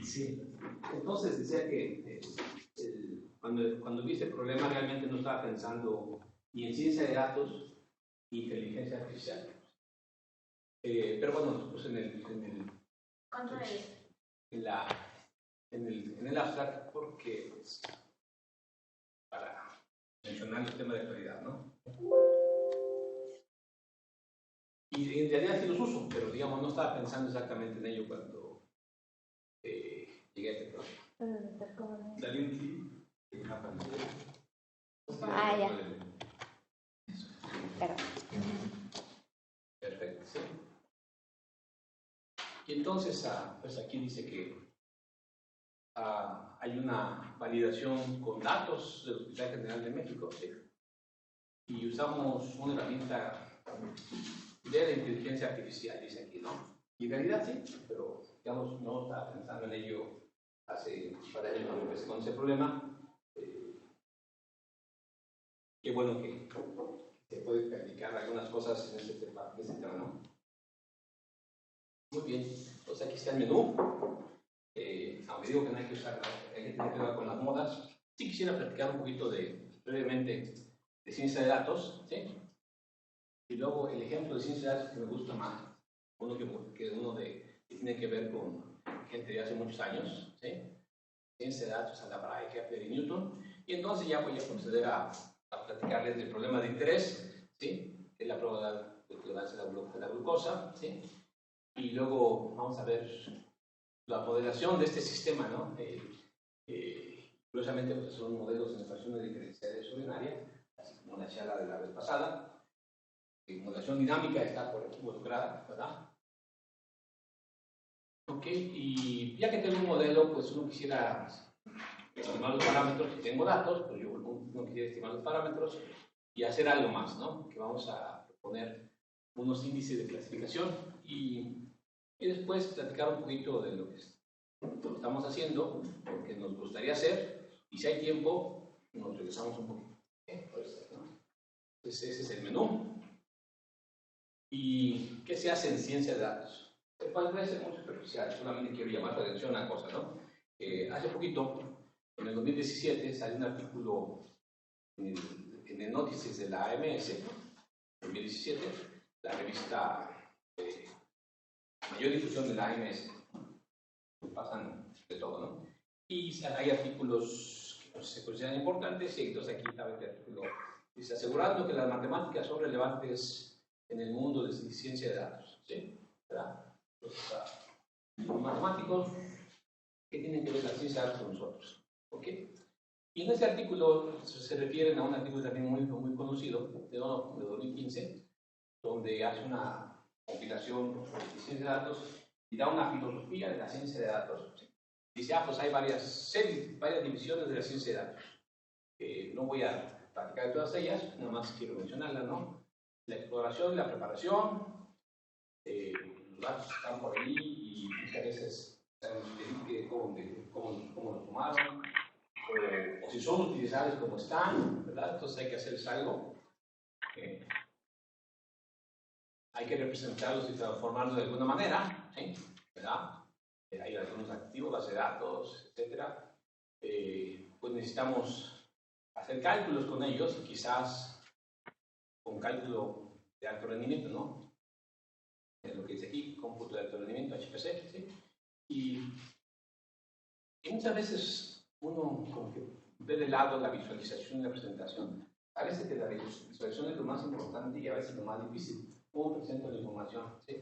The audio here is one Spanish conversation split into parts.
Sí, entonces decía que cuando vi este problema realmente no estaba pensando ni en ciencia de datos ni inteligencia artificial. Pero bueno, nos puse en el abstract porque pues, para mencionar el tema de actualidad, ¿no? Y en realidad sí los uso, pero digamos no estaba pensando exactamente en ello cuando llegué a este problema. Salí un clip en una pantalla. Ah, ya. Claro. Perfecto, sí. Y entonces, pues aquí dice que hay una validación con datos del Hospital General de México, ¿sí? Y usamos una herramienta de la inteligencia artificial, dice aquí, ¿no? Y en realidad sí, pero digamos, no estaba pensando en ello hace un par de años cuando empecé con ese problema. Qué bueno que se puede practicar algunas cosas en ese tema, ¿no? Muy bien, entonces aquí está el menú. Aunque digo que no hay que usar, hay que tener cuidado con las modas. Sí quisiera platicar un poquito brevemente de ciencia de datos, ¿sí? Y luego el ejemplo de ciencia de datos que me gusta más, uno que tiene que ver con gente de hace muchos años, ¿sí? Ciencia de datos, Alabra, Kepler y Newton. Y entonces ya voy a proceder a platicarles del problema de interés, ¿sí? Que es la prueba de tolerancia de la glucosa, ¿sí? Y luego vamos a ver la modelación de este sistema, ¿no? Curiosamente, pues son modelos en ecuaciones diferenciales ordinarias, así como la charla de la vez pasada. Modelación dinámica está por aquí involucrada, ¿verdad? Ok, y ya que tengo un modelo, pues uno quisiera estimar los parámetros. Si tengo datos, pues uno quisiera estimar los parámetros y hacer algo más, ¿no? Que vamos a proponer unos índices de clasificación y después platicar un poquito de lo que estamos haciendo, lo que nos gustaría hacer, y si hay tiempo, nos regresamos un poquito. Pues, ¿no? Entonces, ese es el menú. ¿Y qué se hace en ciencia de datos? El cual puede ser muy superficial, solamente quiero llamar la atención a una cosa, ¿no? Hace poquito, en el 2017, salió un artículo en el Notices de la AMS, ¿no? 2017, la revista mayor difusión de la AMS, pasan de todo, ¿no? Y hay artículos que se consideran importantes, y entonces aquí estaba este artículo, dice, asegurando que las matemáticas son relevantes en el mundo de ciencia de datos, ¿sí? ¿Verdad? Entonces, los matemáticos, ¿qué tienen que ver la ciencia de datos con nosotros? ¿Ok? Y en este artículo se refieren a un artículo también muy conocido, de 2015, donde hace una compilación de ciencia de datos y da una filosofía de la ciencia de datos. ¿Sí? Dice, pues hay varias divisiones de la ciencia de datos. No voy a platicar de todas ellas, nada más quiero mencionarlas, ¿no? La exploración y la preparación, los datos están por ahí y muchas veces sabemos cómo los tomaron, o si son utilizables como están, ¿verdad? Entonces hay que hacerles algo. Hay que representarlos y transformarlos de alguna manera, ¿sí? ¿Verdad? Hay algunos activos, base de datos, etcétera. Pues necesitamos hacer cálculos con ellos, quizás con cálculo de alto rendimiento, ¿no? Es lo que dice aquí, cómputo de alto rendimiento, HPC, ¿sí? Y muchas veces uno como que ve de lado la visualización y la presentación. Parece que la visualización es lo más importante y a veces lo más difícil. ¿Cómo presento la información? ¿Sí?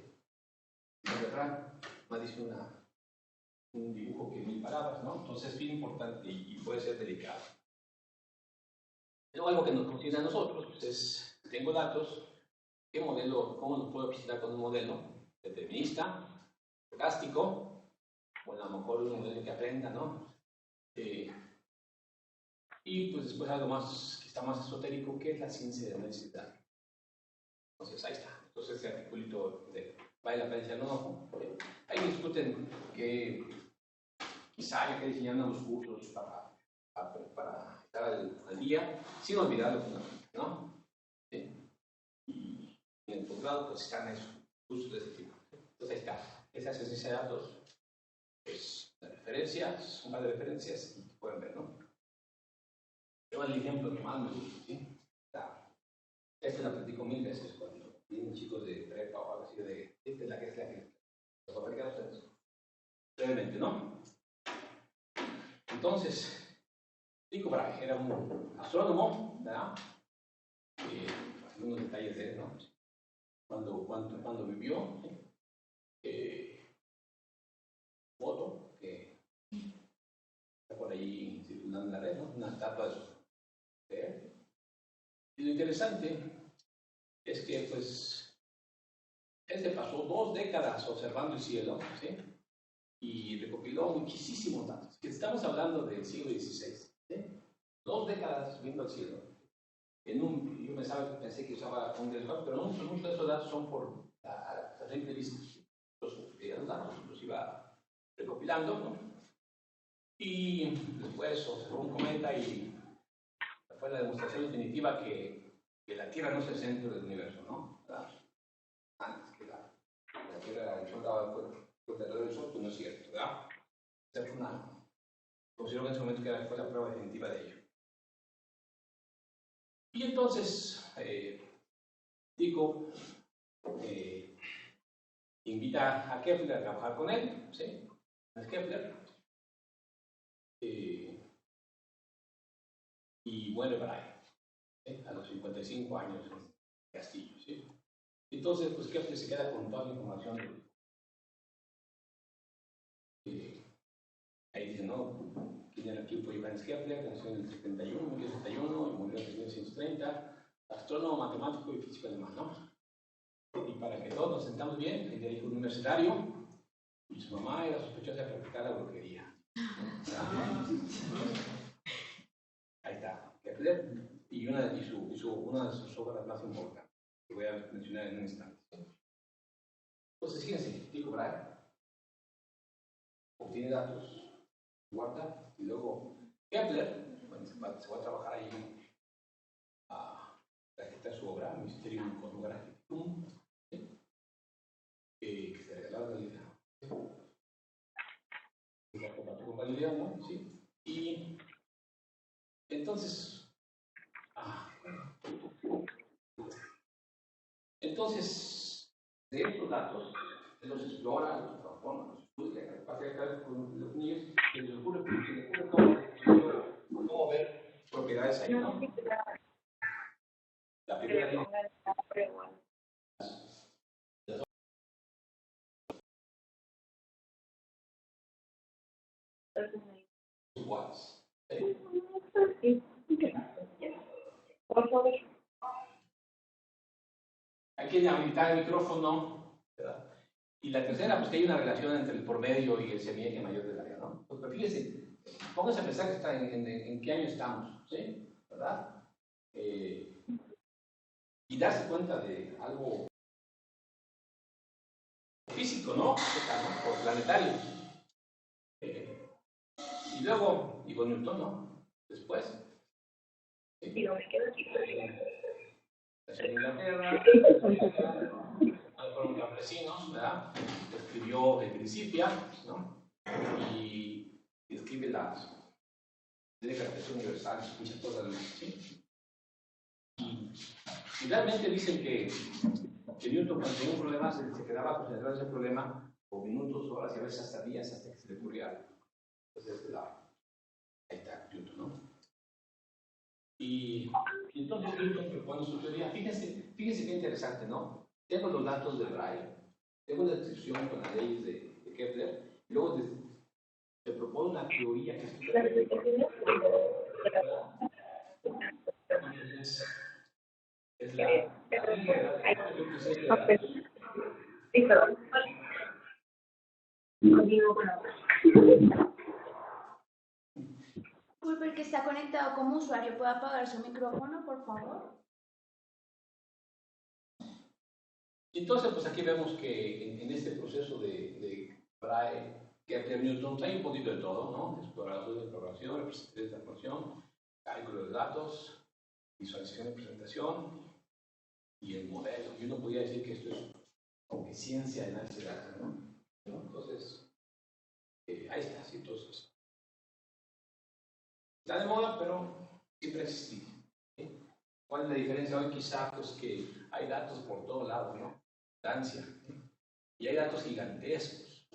En verdad, más dice un dibujo que 1000 palabras, ¿no? Entonces es bien importante y puede ser delicado. Luego algo que nos considera a nosotros pues es, tengo datos, ¿qué modelo, cómo los puedo presentar con un modelo? Determinista, elástico, o a lo mejor un modelo que aprenda, ¿no? Y pues después algo más, que está más esotérico, que es la ciencia de análisis de datos. Entonces ahí está. Entonces este articulito vale la pena echarle un ojo. Ahí discuten que quizá haya que diseñar nuevos cursos para estar al día, sin olvidar lo fundamental, ¿no? ¿Sí? Y en el posgrado pues están esos cursos de ese tipo. Entonces ahí está. Esa ciencia de datos es perfecta. referencias, un par de referencias y pueden ver, ¿no? Yo el ejemplo que más me gusta, ¿sí? Este la platico 1000 veces cuando vienen chicos de prepa o algo así de, esta es la que lo voy a explicar a ustedes. Brevemente, ¿no? Entonces, Tycho Brahe era un astrónomo, ¿verdad? Algunos detalles de él, ¿no? Cuando vivió, foto que está por ahí circulando en la red, ¿no? Una estatua de él. Y lo interesante es que, pues, él se pasó 2 décadas observando el cielo, ¿sí? Y recopiló muchísimos datos. Que estamos hablando del siglo XVI, ¿sí? 2 décadas viendo el cielo. Yo pensé que usaba un telescopio, pero no, muchos de esos datos son por la simple vista. Los datos los iba recopilando, ¿no? Y después observó un cometa y fue la demostración definitiva que la Tierra no es el centro del universo, ¿no? Antes que la Tierra, el Sol daba por alrededor del Sol, pues no es cierto, ¿verdad? Esa fue considero en ese momento que fue la prueba definitiva de ello. Y entonces, Tycho invita a Kepler a trabajar con él, ¿sí? Es Kepler. Y muere Brahe, ¿sí? A los 55 años en el castillo, ¿sí? Entonces, pues Kepler se queda con toda la información. Ahí dice, ¿no? ¿Quién fue Johannes Kepler? Nació en el 1971 y murió en 1930. Astrónomo, matemático y físico alemán, ¿no? Y para que todos nos sentamos bien, él era hijo universitario y su mamá era sospechosa de practicar la brujería. Ahí está, Kepler, y una de sus obras más importantes, que voy a mencionar en un instante. Entonces, fíjense, Tycho Brahe obtiene datos, guarda, y luego Kepler, bueno, se va a trabajar ahí a registrar su obra, Mysterium Cosmogrammaticum, que se regaló con Galileo, ¿no? Sí. Y entonces, de estos datos, él los explora, los transforma, los estudia, cada vez con los niños, y les ocurre cómo ver propiedades ahí, ¿no? La primera línea. Iguales. Por favor. Hay que habilitar el micrófono, ¿verdad? Y la tercera, pues que hay una relación entre el promedio y el semieje mayor del área, ¿no? Pues, pero fíjense, pónganse a pensar que está en qué año estamos, ¿sí? ¿Verdad? Y darse cuenta de algo físico, ¿no? Por planetario. Y luego, y con Newton, ¿no? Después. Sí, no me quedo aquí. En Inglaterra, fueron campesinos, ¿verdad? Escribió el Principia, ¿no? Y escribe las declaraciones universales, muchas cosas más, ¿sí? Y realmente dicen que Newton cuando tenía un problema se quedaba concentrado en ese problema por minutos, horas y a veces hasta días hasta que se le ocurría algo. Entonces, ahí está Newton, ¿no? Y entonces Newton propone su teoría. Fíjense qué interesante, ¿no? Tengo los datos de Brahe, tengo la descripción con las leyes de Kepler, y luego se propone una teoría que estudia. Es la sí, perdón. Disculpe, que está conectado como usuario, ¿puede apagar su micrófono, por favor? Entonces, pues aquí vemos que en este proceso de Brahe, Kepler, Newton, trae un poquito de todo, ¿no? Exploración de programación, representación de transformación, cálculo de datos, visualización de presentación y el modelo. Y uno podría decir que esto es como que ciencia de análisis de datos, ¿no? Entonces, Ahí está, sí, entonces. Está de moda, pero siempre ha existido. ¿Sí? ¿Cuál es la diferencia hoy? Quizá pues que hay datos por todos lados, ¿no? Distancia. Y hay datos gigantescos.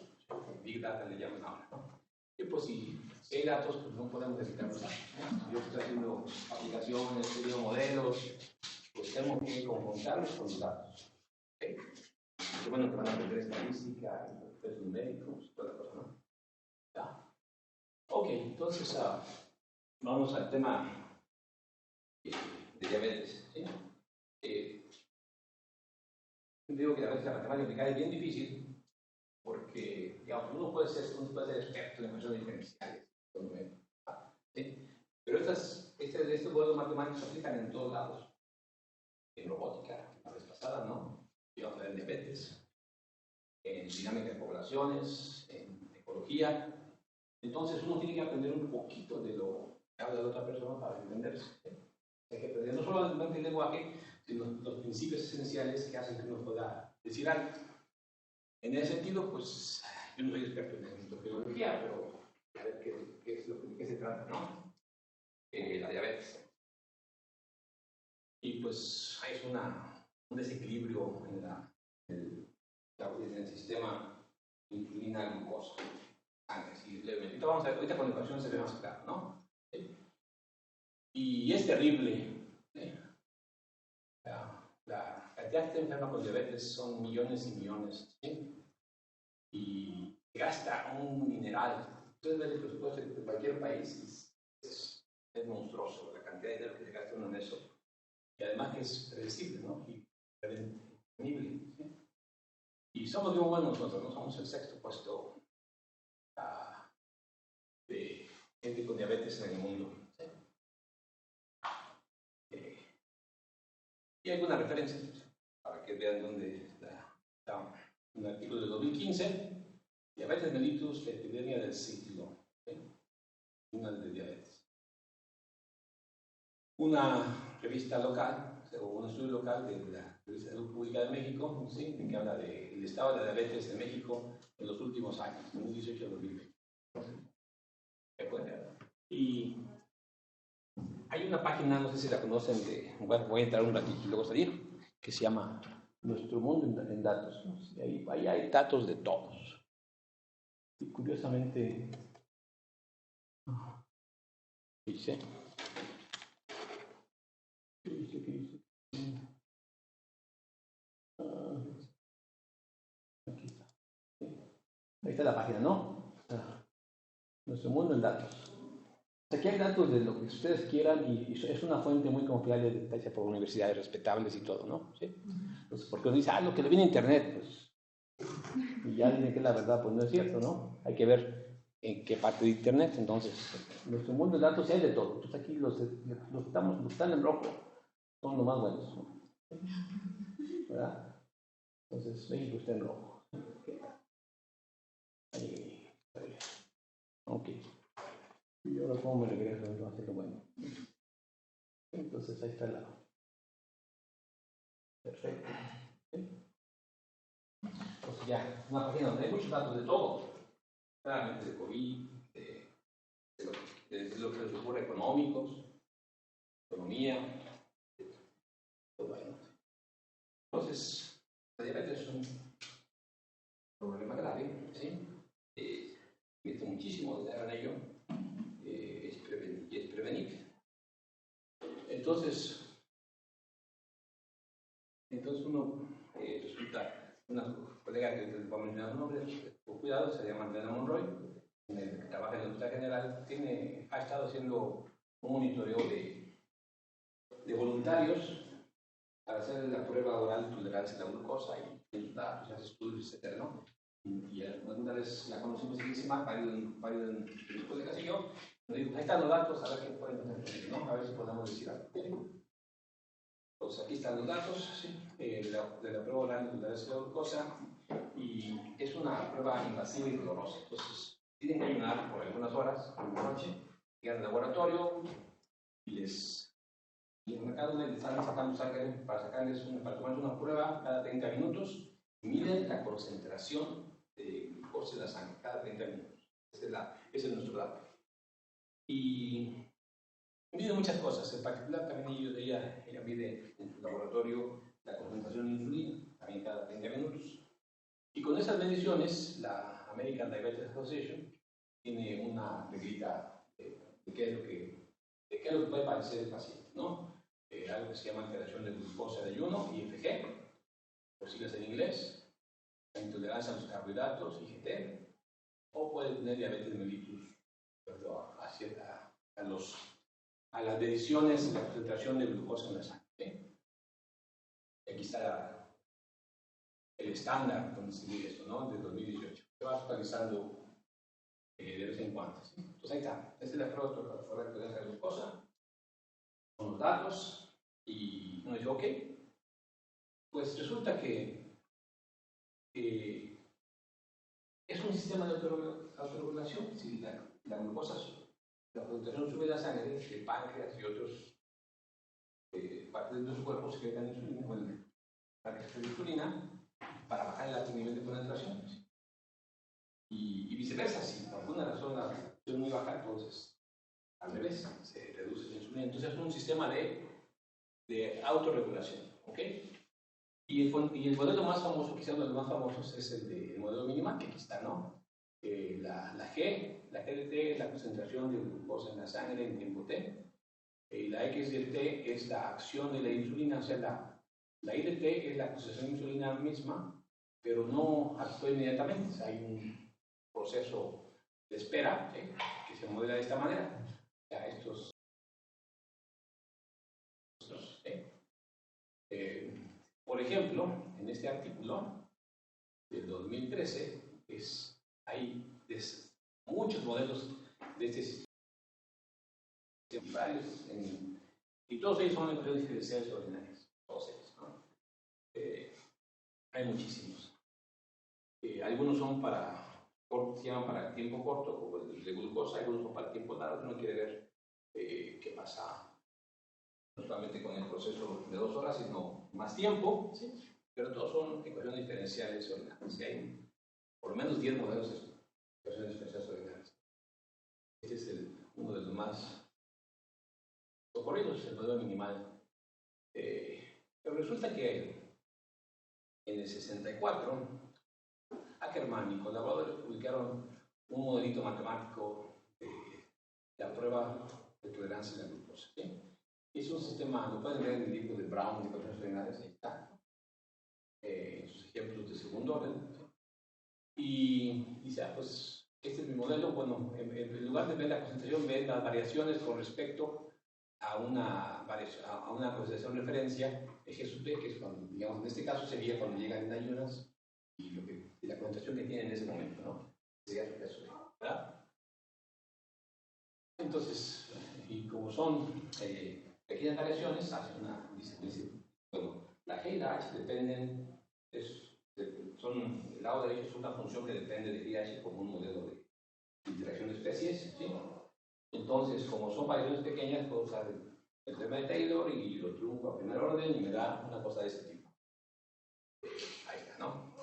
Big Data le llaman ahora, ¿no? Y pues si hay datos, pues no podemos dedicar los datos, ¿no? Yo estoy haciendo aplicaciones, estoy haciendo modelos, pues tengo que confrontarlos con los datos. ¿Okay? Qué bueno que van a aprender estadística, procesos numéricos, toda la cosa, ¿no? ¿Ya? Ok, entonces vamos al tema de diabetes. ¿Sí? Digo que a veces la matemática aplicada es bien difícil porque, digamos, uno puede ser experto en ecuaciones diferenciales, ¿sí? Pero estos modelos matemáticos se aplican en todos lados. En robótica, la vez pasada, ¿no? Digamos, en diabetes, en dinámica de poblaciones, en ecología. Entonces uno tiene que aprender un poquito de lo que habla la otra persona para entenderse. ¿Sí? Hay que aprender no solamente el lenguaje, sino los principios esenciales que hacen que uno pueda decir algo. En ese sentido, pues, yo no soy experto en microbiología, pero a ver qué es de qué se trata, ¿no? La diabetes. Y pues hay un desequilibrio en el sistema insulina-glucosa. Así levemente. Vamos a ver, ahorita con la ecuación se ve más claro, ¿no? ¿Sí? Y es terrible. ¿Sí? La cantidad de gente enferma con diabetes son millones y millones. ¿Sí? Y gasta un mineral. Ustedes ven el presupuesto de cualquier país, es monstruoso la cantidad de dinero que se gasta uno en eso. Y además que es predecible, ¿no? Y prevenible. ¿Sí? Y somos bien buenos nosotros, ¿no? Somos el sexto puesto de gente con diabetes en el mundo. ¿Sí? Y hay algunas referencias para que vean dónde está un artículo de 2015, diabetes mellitus, epidemia del siglo. ¿Sí? Una de diabetes. Una revista local, o un estudio local de la Revista de Salud Pública de México, ¿sí? Que habla del estado de la diabetes en México en los últimos años, 2018-2020. Y hay una página, no sé si la conocen, bueno, voy a entrar un ratito y luego salir, que se llama Nuestro Mundo en Datos. ¿No? Y ahí hay datos de todos. Y curiosamente, dice, ¿qué dice? Aquí está. ¿Sí? Ahí está la página, ¿no? Nuestro Mundo en Datos. Aquí hay datos de lo que ustedes quieran y es una fuente muy confiable, hecha por universidades respetables y todo, ¿no? ¿Sí? Entonces, porque uno dice, lo que le viene a Internet, pues, y ya dicen que es la verdad, pues no es cierto, ¿no? Hay que ver en qué parte de Internet. Entonces, nuestro mundo de datos hay de todo. Entonces, aquí los que están en rojo son los más buenos, ¿no? ¿Verdad? Entonces, México está en rojo. Ahí. Ok. Y ahora cómo me regreso, no hace lo bueno. Entonces ahí está el lado. Perfecto. Entonces ya, una página donde hay muchos datos de todo. Claramente de COVID, de lo que les ocurre económicos, economía, todo bueno. Entonces, la diabetes es un problema grave, ¿sí? Mete muchísimo dinero en ello. Es prevenible. Entonces uno resulta, una colega que les voy a mencionar un nombre, con cuidado, se llama Andrea Monroy, que trabaja en el Hospital General, ha estado haciendo un monitoreo de voluntarios para hacer la prueba oral de tolerancia a la glucosa y resultados, hace estudios, etc., ¿no? Y alguna vez la conocimos muchísima, varios de mis colegas y yo, nos dijo, ahí están los datos, a ver qué pueden hacer, ¿no? A ver si podemos decir algo. Pues aquí están los datos, ¿sí? de la prueba oral de tolerancia a la glucosa, y es una prueba invasiva y dolorosa. Entonces, tienen que ayunar por algunas horas, por la noche, llegan al laboratorio y a cada uno les están sacando sangre para tomarles una prueba cada 30 minutos, y miden la concentración de glucosa en la sangre cada 30 minutos. Ese es nuestro dato. Y mide muchas cosas, en particular también ella mide en su laboratorio la concentración de insulina, también cada 30 minutos. Y con esas mediciones, la American Diabetes Association tiene una reglita de qué es lo que puede padecer el paciente, ¿no? Algo que se llama alteración de glucosa de ayuno, IFG, por siglas en inglés, la intolerancia a los carbohidratos, IGT, o puede tener diabetes mellitus, a las mediciones de la concentración de glucosa en la sangre. Aquí está el estándar donde se mide esto, ¿no? De 2018. Se va actualizando de vez en cuando. ¿Sí? Entonces ahí está. Este es el approach correcto de esa glucosa. Con los datos. Y uno dice, ok. Pues resulta que es un sistema de autorregulación. Si la glucosa, la concentración sube la sangre, el páncreas y otros partes de nuestro cuerpo secretan insulina, bueno, para que se insulina para bajar el nivel de concentración. Y viceversa, si por alguna razón la concentración es muy baja, entonces al revés, se reduce la insulina. Entonces es un sistema de autorregulación. ¿Ok? Y el modelo más famoso, quizás uno de los más famosos, es el modelo minimal, que aquí está, ¿no? La GDT es la concentración de glucosa en la sangre en tiempo T. Y la XDT es la acción de la insulina, o sea, la IDT es la concentración de insulina misma, pero no actúa inmediatamente. O sea, hay un proceso de espera, ¿sí?, que se modela de esta manera. O sea, por ejemplo, en este artículo del 2013, hay muchos modelos de este sistema, y todos ellos son ecuaciones diferenciales ordinarias. Todos ellos, ¿no? Hay muchísimos. Algunos son se llaman para tiempo corto, como el de glucosa, algunos son para tiempo largo. Uno quiere ver qué pasa no solamente con el proceso de 2 horas, sino más tiempo, ¿sí? Pero todos son ecuaciones diferenciales ordinarias. Hay por lo menos 10 modelos de ecuaciones diferenciales ordinarias. Este es uno de los más socorridos, el modelo minimal. Pero resulta que en el 64, Ackermann y colaboradores publicaron un modelito matemático de la prueba de tolerancia a la glucosa. ¿Sí? Es un sistema, lo pueden ver en el libro de Brown de ecuaciones ordinarias, ahí está, en sus ejemplos de segundo orden. ¿Sí? Y dice, pues este es mi modelo. Bueno, en lugar de ver la concentración, ven las variaciones con respecto a una concentración de referencia, GSUP, que es cuando, digamos, en este caso sería cuando llegan en ayunas y la concentración que tienen en ese momento, ¿no? Sería su GSUP, ¿verdad? Entonces, y como son pequeñas variaciones, hace dice, bueno, la G y la H dependen, el lado derecho es una función que depende de IH como un modelo de interacción de especies, ¿sí? Entonces, como son variaciones pequeñas, puedo usar el teorema de Taylor y lo trunco a primer orden y me da una cosa de este tipo. Ahí está, ¿no?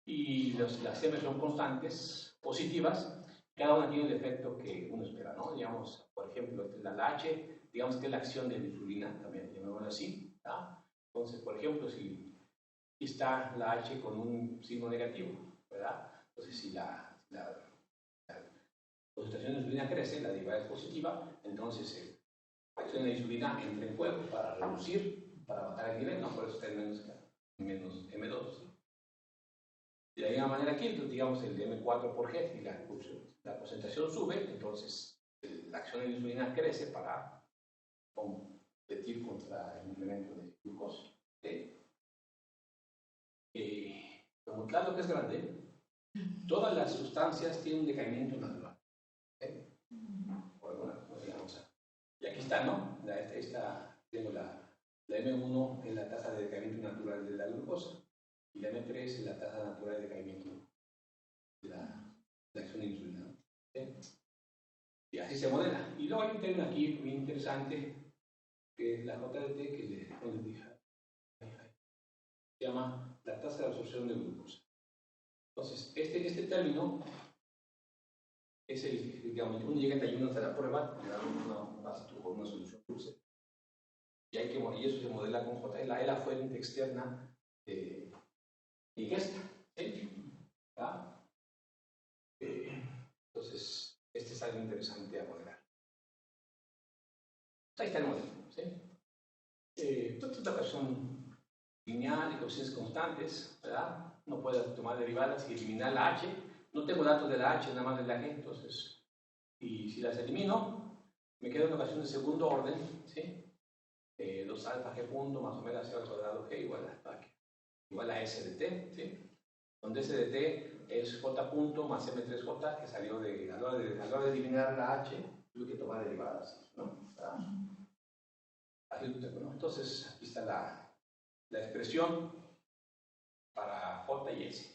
Y las M son constantes, positivas. Cada una tiene el efecto que uno espera, ¿no? Digamos, por ejemplo, la H, digamos que es la acción de la insulina, también llamémoslo así, ¿tá? Entonces, por ejemplo, si está la H con un signo negativo, ¿verdad? Entonces, si la concentración de insulina crece, la derivada es positiva, entonces la acción de la insulina entra en juego para reducir, para bajar el nivel, ¿no? Por eso está en menos M2. ¿Sí? De la misma manera aquí, entonces, digamos, el M4 por G, y la concentración sube, entonces la acción de la insulina crece para competir contra el incremento de glucosa. ¿Sí? Como claro que es grande, todas las sustancias tienen un decaimiento natural. ¿Sí? Por alguna, digamos. Y aquí está, ¿no? Tengo la M1 es la tasa de decaimiento natural de la glucosa y la M3 es la tasa natural de decaimiento de la acción de insulina. ¿Sí? Y así se modela. Y luego hay un término aquí muy interesante que es la JDT, que les dije, se llama la tasa de absorción de glucosa. Entonces, este término es el, digamos, uno llega y uno hace la prueba, le dan un vaso con una solución dulce. Y eso se modela con J. Es la fuente externa de esta. ¿Sí? Entonces, este es algo interesante a modelar. Ahí está el modelo. ¿Sí? Esta es la ecuación lineal de coeficientes constantes, ¿verdad? No puedo tomar derivadas y eliminar la h. No tengo datos de la h, nada más de la g. Entonces, y si las elimino, me queda una ecuación de segundo orden, ¿sí? 2 alfa g punto más omega c al cuadrado g igual a s de t, ¿sí? Donde s de t es j punto más m3j que salió de, a la hora de eliminar la h, tuve que tomar derivadas, ¿no? Así lo tengo, ¿no? Entonces, aquí está la expresión para j y s.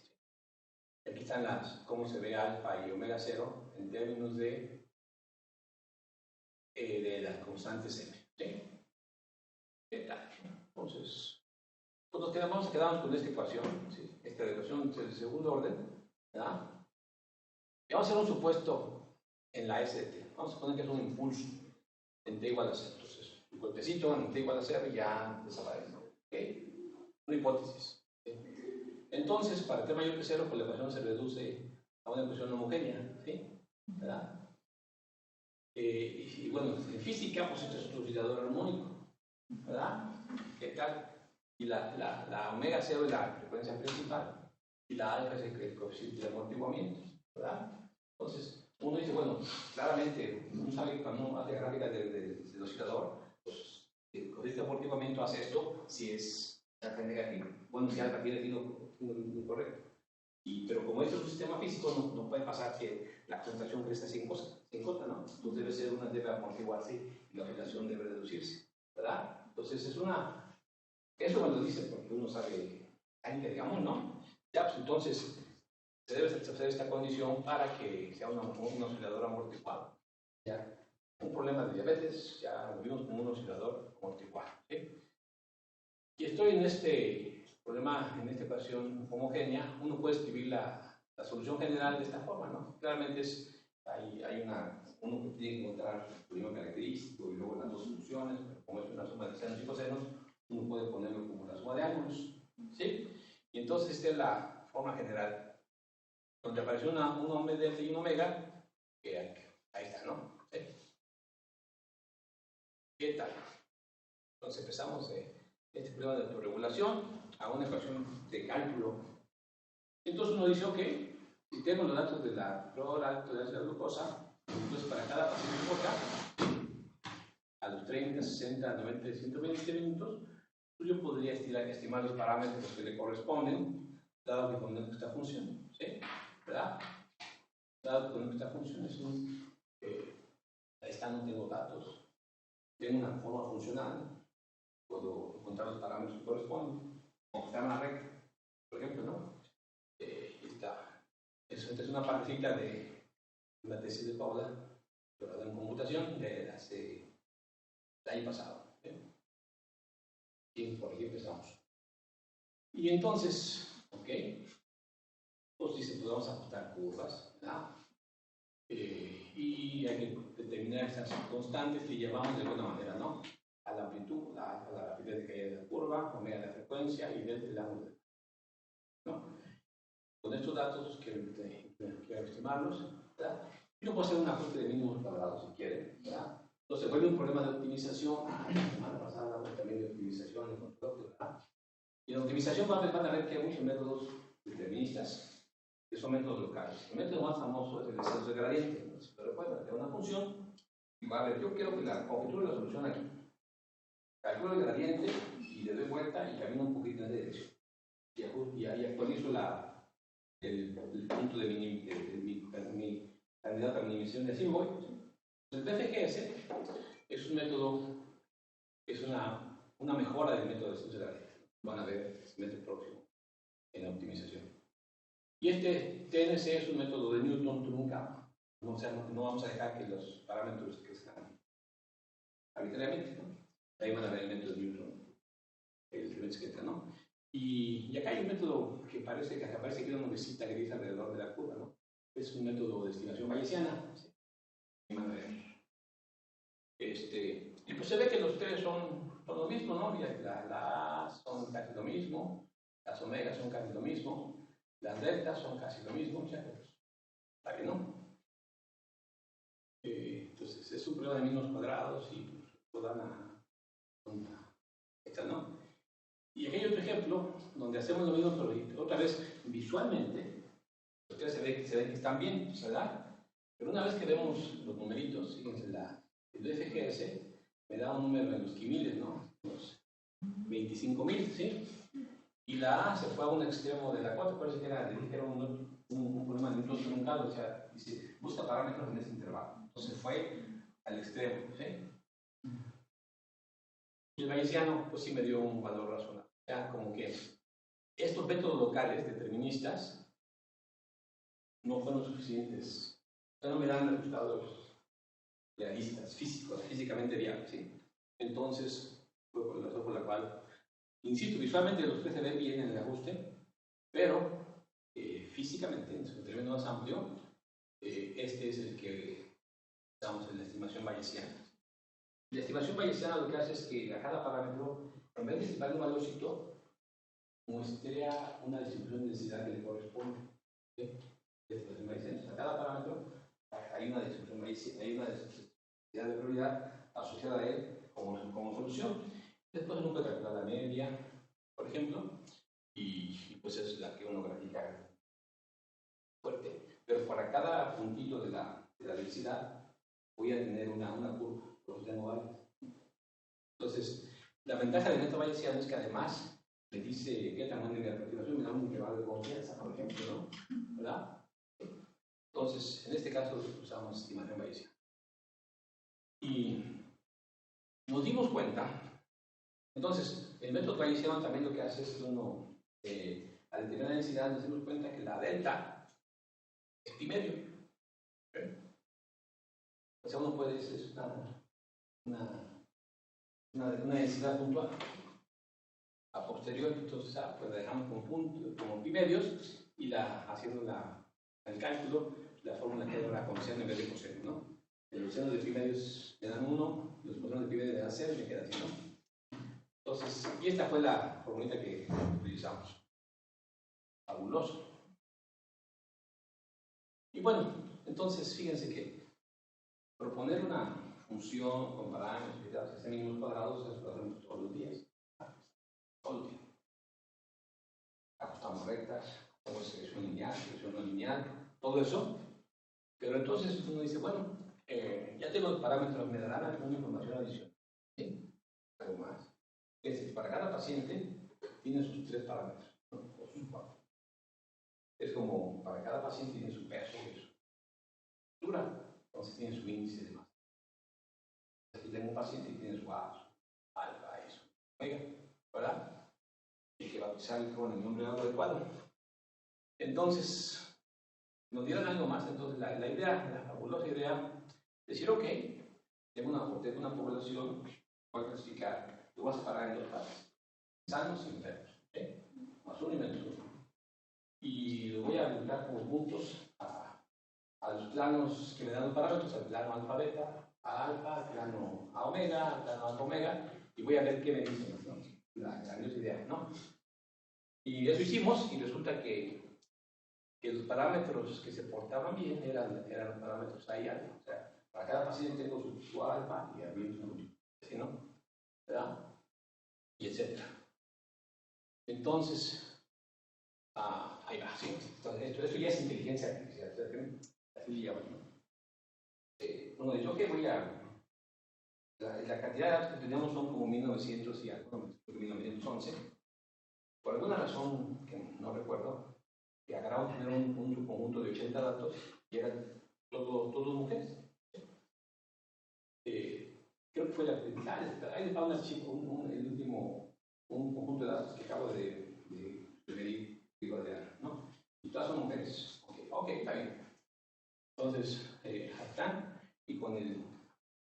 Aquí están cómo se ve alfa y omega 0 en términos de las constantes m, ¿sí? ¿Qué tal? Entonces, pues vamos a quedarnos con esta ecuación, ¿sí? Esta ecuación del segundo orden, ¿verdad? Y vamos a hacer un supuesto en la S de t. Vamos a poner que es un impulso en t igual a 0. Entonces, un golpecito en t igual a 0 y ya desaparece. ¿Ok? Una hipótesis. ¿Sí? Entonces, para t mayor que 0, pues la ecuación se reduce a una ecuación homogénea, ¿sí? ¿Verdad? Y bueno, en física, pues esto es un oscilador armónico, ¿verdad? ¿Qué tal? Y la omega 0 es la frecuencia principal y la alfa es el coeficiente de amortiguamiento, ¿verdad? Entonces, uno dice, bueno, claramente, uno sabe que cuando uno hace gráfica del oscilador, pues el coeficiente de amortiguamiento hace esto si es alfa negativo. Bueno, si alfa tiene signo incorrecto. Pero como esto es un sistema físico, no puede pasar que la concentración crezca sin costa, ¿no? Entonces debe amortiguarse y la oscilación debe reducirse, ¿verdad? Entonces eso me lo dice porque uno sabe, digamos, ¿no? Ya, pues entonces se debe satisfacer esta condición para que sea un oscilador amortiguado. Ya, un problema de diabetes, ya lo vimos como un oscilador amortiguado, ¿sí? Y estoy en este problema, en esta ecuación homogénea, uno puede escribir la solución general de esta forma, ¿no? Claramente uno tiene que encontrar el problema característico y luego las dos soluciones, pero como es una suma de senos y cosenos, uno puede ponerlo como la suma de ángulos, ¿sí? Y entonces esta es la forma general, donde aparece un omega delta y un omega, que ahí está, ¿no? ¿Sí? ¿Qué tal? Entonces empezamos este problema de autorregulación a una ecuación de cálculo. Entonces uno dice, ok, si tengo los datos de la prueba alto de la glucosa, entonces para cada paciente boca, a los 30, 60, 90, 120 minutos, pues yo podría estimar los parámetros que le corresponden, dado que conozco esta función, ¿sí? ¿Verdad? Dado que conozco esta función, ahí está, no tengo datos, tengo una forma funcional, puedo encontrar los parámetros que corresponden, como está en la recta, por ejemplo, ¿no? Esta es una partecita de la tesis de Paula, pero en computación de el año pasado. Y por aquí empezamos. Y entonces, ok, pues dice, pues vamos a ajustar curvas, ¿verdad? Y hay que determinar estas constantes que llevamos de alguna manera, ¿no? A la amplitud, a la rapidez de caída de la curva, omega de la frecuencia y delta del ángulo, ¿no? Con estos datos quiero estimarlos, ¿verdad? Y yo puedo hacer un ajuste de mínimos cuadrados si quieren, ¿verdad? Entonces vuelve un problema de optimización. La semana pasada hablamos también de optimización, ¿verdad? Y en optimización van a ver que hay muchos métodos deterministas, que son métodos locales. El método más famoso es el descenso de gradiente. Entonces, pero recuerda, tengo una función y va a ver, yo quiero que configure la solución aquí. Calculo el gradiente y le doy vuelta y camino un poquito en dirección. Y ahí actualizo el punto de mi candidato a minimización de así voy. El BFGS es un método, es una mejora del método de descenso de gradiente. Van a ver el semestre próximo en la optimización. Y este TNC es un método de Newton-Trunca. No vamos a dejar que los parámetros crezcan arbitrariamente, ¿no? Ahí van a ver el método de Newton, ¿no? Y acá hay un método que parece que una nubecita gris alrededor de la curva, ¿no? es un método de estimación bayesiana. Y pues se ve que los tres son lo mismo, ¿no? La A son casi lo mismo, las omegas son casi lo mismo, las deltas son casi lo mismo, o sea, pues, está bien, ¿no? Entonces es un problema de mínimos cuadrados y pues, lo dan a esta, ¿no? Y aquí hay otro ejemplo donde hacemos lo mismo, pero otra vez visualmente, ustedes se ven que están bien, ¿verdad? Pero una vez que vemos los numeritos, fíjense, el FGS me da un número en los quimiles, ¿no? Los 25.000, ¿sí? Y la A se fue a un extremo de la 4, parece que era un problema de núcleos truncados, o sea, dice, busca parámetros en ese intervalo. Entonces fue al extremo, ¿sí? Y el bayesiano, pues sí me dio un valor razonable. O sea, como que estos métodos locales deterministas no fueron suficientes. O sea, no me dan resultados realistas, físicamente viables, ¿sí? Entonces, fue por la razón por la cual, insisto, visualmente los tres se ven bien en el ajuste, pero físicamente, en su término más amplio, este es el que usamos en la estimación bayesiana. La estimación bayesiana lo que hace es que a cada parámetro, en vez de estimar un valorcito, muestra una distribución de densidad que le corresponde. ¿Sí? A cada parámetro hay una distribución bayesiana, hay una densidad de probabilidad asociada a él como solución. Después uno puede calcular la media, por ejemplo, y pues es la que uno grafica fuerte. Pero para cada puntito de la densidad voy a tener una curva, porque tengo varias. Entonces, la ventaja del método bayesiano es que además me dice qué tamaño de aproximación, me da un intervalo de confianza, por ejemplo, ¿no? ¿Verdad? Entonces, en este caso usamos estimación bayesiana. Y nos dimos cuenta, entonces, el método bayesiano también lo que hace es que uno, al determinar la densidad, nos dimos cuenta que la delta es pi medio. ¿Okay? O sea, uno puede decir es una densidad puntual. A posteriori, entonces, pues la dejamos como pi medios y haciendo el cálculo, la fórmula queda ahora con seno en vez de coseno, ¿no? Los senos de pi medios me dan 1, los cosenos de pi medios me dan 0 y me queda así, ¿no? Entonces, y esta fue la formulita que utilizamos. Fabuloso. Y bueno, entonces fíjense que proponer una función con parámetros y datos mínimos cuadrados es lo que hacemos todos los días. Todo el tiempo. Ajustamos rectas, hacemos selección lineal, selección no lineal, todo eso. Pero entonces uno dice, bueno, ya tengo los parámetros, me darán alguna información adicional. ¿Sí? Algo más. Es decir, para cada paciente tiene sus 3 parámetros, ¿no? O sus 4. Es como para cada paciente tiene su peso y su altura, entonces tiene su índice de masa. Aquí tengo un paciente y tiene su A, su alfa y su omega, ¿verdad? Hay que bautizarlo con el nombre adecuado. Entonces, nos dieron algo más. Entonces, la idea, la fabulosa idea, decir, ok, tengo una población, voy a clasificar, lo voy a separar en 2 partes, sanos y enfermos, ¿okay? Más 1 y menos 1. Y lo voy a agrupar como puntos a los planos que me dan los parámetros, al plano alfa beta, a alfa, al plano a omega, al plano alfa omega, y voy a ver qué me dicen, ¿no? La grandiosa idea, ¿no? Y eso hicimos, y resulta que los parámetros que se portaban bien eran los parámetros A y alfa. O sea, para cada paciente tengo su alfa y había su ¿sí, no? ¿Verdad? Y etcétera. Entonces, ahí va, sí. Entonces, esto ya es inteligencia artificial. Así le llaman, ¿no? Uno dice, ok, voy a... La cantidad de datos que tenemos son como 1900 y algo, 1911. Por alguna razón que no recuerdo, que agarramos primero un subconjunto de 80 datos y eran todos mujeres. Creo que fue la primera. Ahí les va un archivo, el último, un conjunto de datos que acabo de medir, ¿no? Y todas son mujeres. Ok, está bien. Entonces, ahí están. Y con el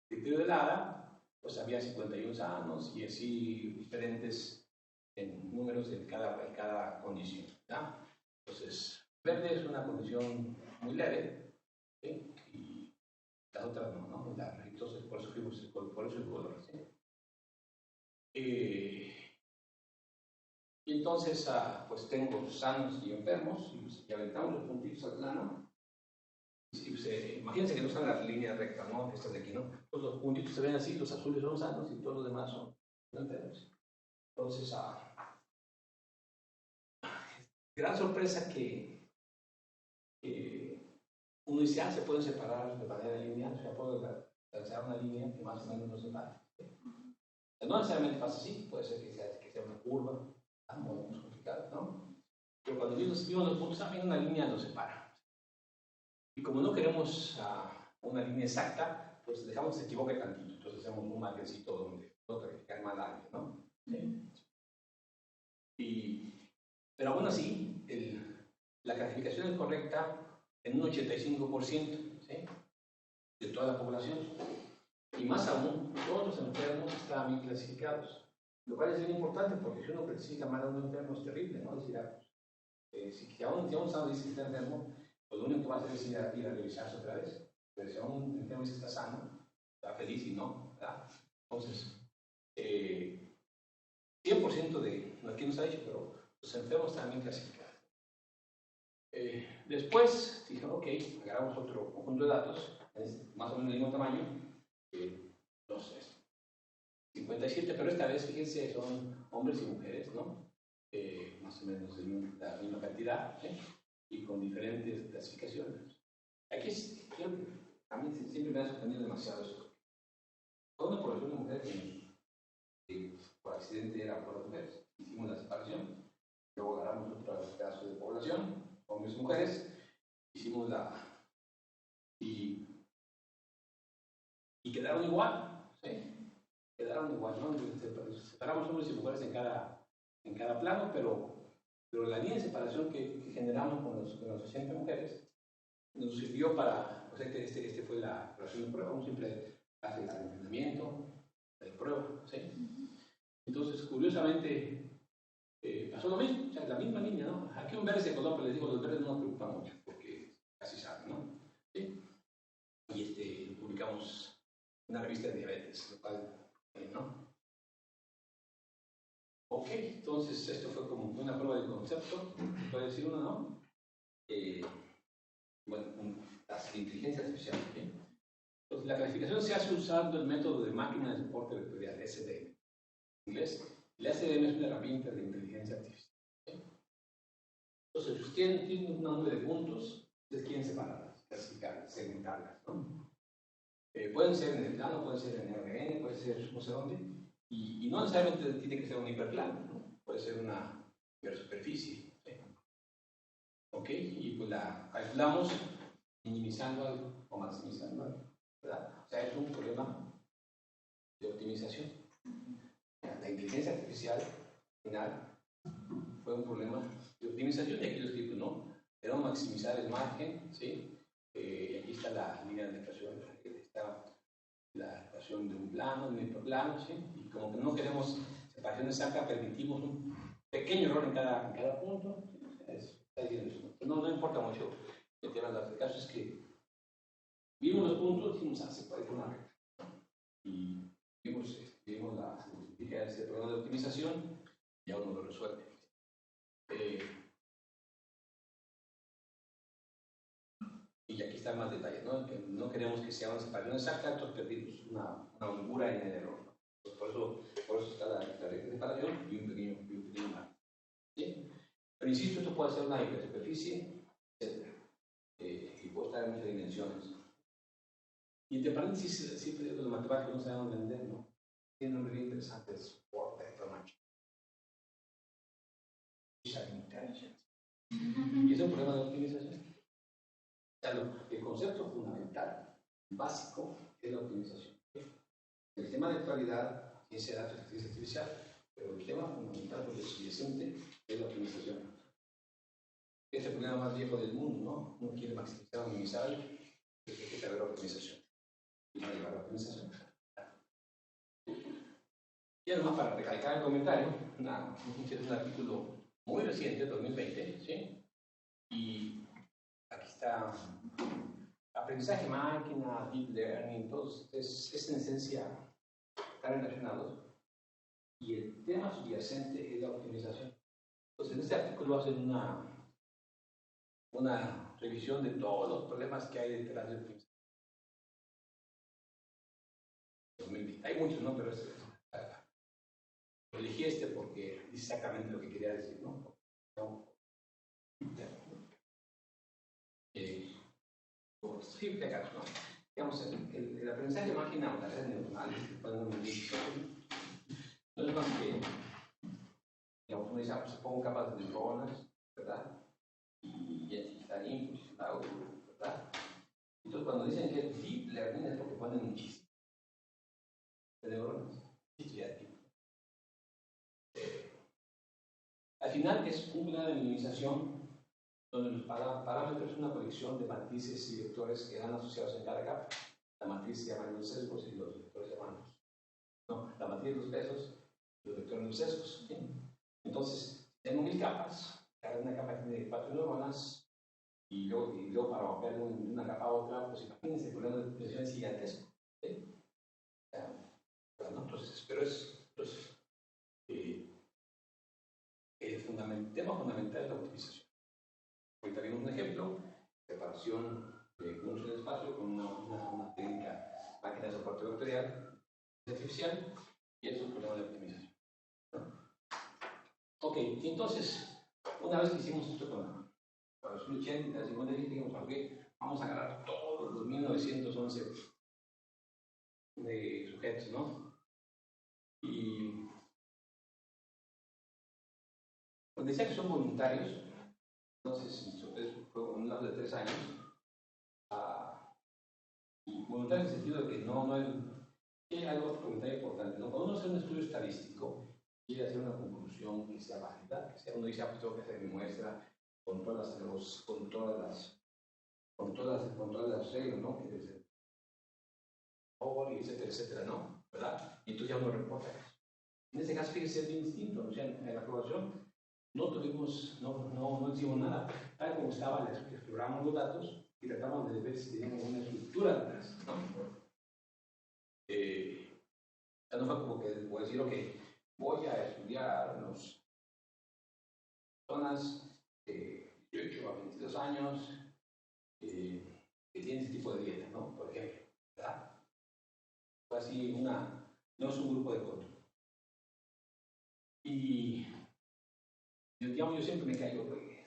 criterio de Lara, pues había 51 sanos y así diferentes números en cada condición, ¿ya? Entonces, Verde es una condición muy leve, ¿sí? Y las otras no, ¿no? Entonces, por eso el color, ¿sí? Y entonces, pues tengo sanos y enfermos, y aventamos los puntitos al plano. Y pues, imagínense que no están las líneas rectas, ¿no? Estas de aquí, ¿no? Pues los puntitos se ven así, los azules son sanos y todos los demás son enfermos. Entonces, gran sorpresa que uno dice, se pueden separar de manera lineal, o sea, puedo trazar una línea que más o menos nos separa. No necesariamente pasa así, puede ser que sea una curva, muy complicada, ¿no? Pero cuando vimos los puntos, también una línea nos separa. Y como no queremos una línea exacta, pues dejamos que se equivoque tantito. Entonces hacemos un margencito donde no calificar mal a alguien, ¿no? ¿Sí? Pero aún así, la clasificación es correcta en un 85%, ¿sí? De toda la población. Y más aún, todos los enfermos están bien clasificados. Lo cual es bien importante porque si uno clasifica mal a un enfermo es terrible, ¿no? Es decir, si aún estado dice que está enfermo, pues lo único que va a hacer es ir a revisarse otra vez. Pero si aún un enfermo dice que está sano, está feliz y no, ¿verdad? Entonces, 100% de, aquí no se ha dicho, pero los enfermos están bien clasificados. Después, dije, ok, agarramos otro conjunto de datos, más o menos del mismo tamaño, no sé, 57, pero esta vez, fíjense, son hombres y mujeres, ¿no? Más o menos de la misma cantidad, y con diferentes clasificaciones. Aquí a mí siempre me ha sorprendido demasiado esto. Toda una población de mujeres que por accidente era por las mujeres. Hicimos la separación, luego agarramos otro pedazo de población, hombres y mujeres, hicimos y quedaron igual, ¿sí? Quedaron igual, ¿no? Separamos hombres y mujeres en cada plano, pero la línea de separación que generamos con las 80 mujeres nos sirvió para, o sea, que este fue la operación de prueba, uno siempre hace el entrenamiento de prueba, ¿sí? Entonces, curiosamente, pasó lo mismo, o sea, la misma línea, ¿no? Aquí un verde de color, pero les digo, los verdes no nos preocupan mucho, porque casi saben, ¿no? ¿Sí? Y publicamos una revista de diabetes, lo cual, ¿no? Ok, entonces esto fue como una prueba de concepto, puede decir uno, ¿no? Bueno, la inteligencia artificial, ¿sí? Entonces, la clasificación se hace usando el método de máquina de soporte vectorial, SDM. En inglés, la SDM es una herramienta de inteligencia artificial. ¿Sí? Entonces, ustedes tienen un número de puntos, ustedes quieren separarlas, clasificarlas, segmentarlas, ¿no? Pueden ser en el plano, pueden ser en RN, puede ser no sé dónde, y no necesariamente tiene que ser un hiperplano, ¿no? Puede ser una hipersuperficie. ¿Sí? Ok, y pues la calculamos minimizando algo o maximizando algo, ¿verdad? O sea, es un problema de optimización. La inteligencia artificial final fue un problema de optimización y aquí lo explico, ¿no? Queremos maximizar el margen, ¿sí? Aquí está la línea de ecuación, está la ecuación de un plano, de un hiperplano, ¿sí? Y como que no queremos separación exacta, permitimos un pequeño error en cada punto. No importa mucho el tema de los casos, es que vimos los puntos y dijimos, se parece una recta. Y vimos ese problema de optimización y ya uno lo resuelve. Y aquí están más detalles, ¿no? Que no queremos que sea una separación exacta, entonces perdimos una holgura en el error, ¿no? Pues por eso está la regla de separación y un pequeño margen. ¿Sí? Pero insisto, esto puede ser una hipersuperficie, etc. Y puede estar en muchas dimensiones. Y entre paréntesis, siempre los matemáticos no saben vender, ¿no? Tiene un nombre bien interesante, es Word Vector Matching. Y es un problema de optimización. O sea, el concepto fundamental, básico, es la optimización. El tema de actualidad, ciencia de datos y inteligencia artificial, pero el tema fundamental, porque es subyacente, es la optimización. Es el problema más viejo del mundo, ¿no? Uno quiere maximizar o minimizar, pero hay que saber la optimización. Y no llevar la optimización. Y además, para recalcar el comentario, es un artículo muy reciente, 2020, ¿sí? Y aprendizaje máquina, deep learning, todos es en esencia están relacionados. Y el tema subyacente es la optimización. Entonces, en este artículo hacen una revisión de todos los problemas que hay detrás del optimización. Hay muchos, ¿no? Pero elegí este porque dice exactamente lo que quería decir, ¿no? Simple caso, ¿no? Digamos, el aprendizaje de máquina o las redes neuronales que pueden medir no es más que, digamos, uno dice, pues se pongo capas de neuronas, ¿verdad? Y están inputs, está output, ¿verdad? Entonces, cuando dicen que es deep learning es porque ponen muchísimo de neuronas. Al final es un plan de minimización donde los parámetros son una colección de matrices y vectores que van asociados en cada capa. La matriz se llama los sesgos y los vectores se llaman la matriz de los pesos y los vectores de los sesgos. ¿Sí? Entonces, tengo 1000 capas, cada una capa tiene 4 neuronas y luego para mapear de una capa a otra, pues imagínense, el problema de presión es gigantesco. ¿Sí? Entonces, pero el tema fundamental es la optimización. Ahorita vimos un ejemplo, separación de puntos en el espacio con una técnica máquina de soporte vectorial artificial, y eso es un problema de optimización. Ok, entonces, una vez que hicimos esto con los 80, las 50, dijimos, ok, vamos a agarrar todos los 1911 de sujetos, ¿no? Y cuando decía que son voluntarios, entonces fue un lapso de 3 años, y voluntarios en el sentido de que no hay algo voluntario importante, ¿no? Cuando uno hace un estudio estadístico, quiere hacer una conclusión que sea válida, que sea, uno dice, pues tengo que hacer mi muestra con todas las reglas, ¿no? Que desde etcétera, etcétera, ¿no? ¿Verdad? Y entonces ya uno reporta eso. En este caso, fíjese, es bien distinto, o sea, en la aprobación no hicimos nada, tal como estaba, exploramos los datos y tratamos de ver si teníamos una estructura detrás, ¿no? Ya no fue como que voy a decir, ok, voy a estudiar las personas de 18 a 22 años que tienen ese tipo de dieta, ¿no? Por ejemplo, ¿verdad? Fue así no es un grupo de control. Y digamos, yo siempre me caigo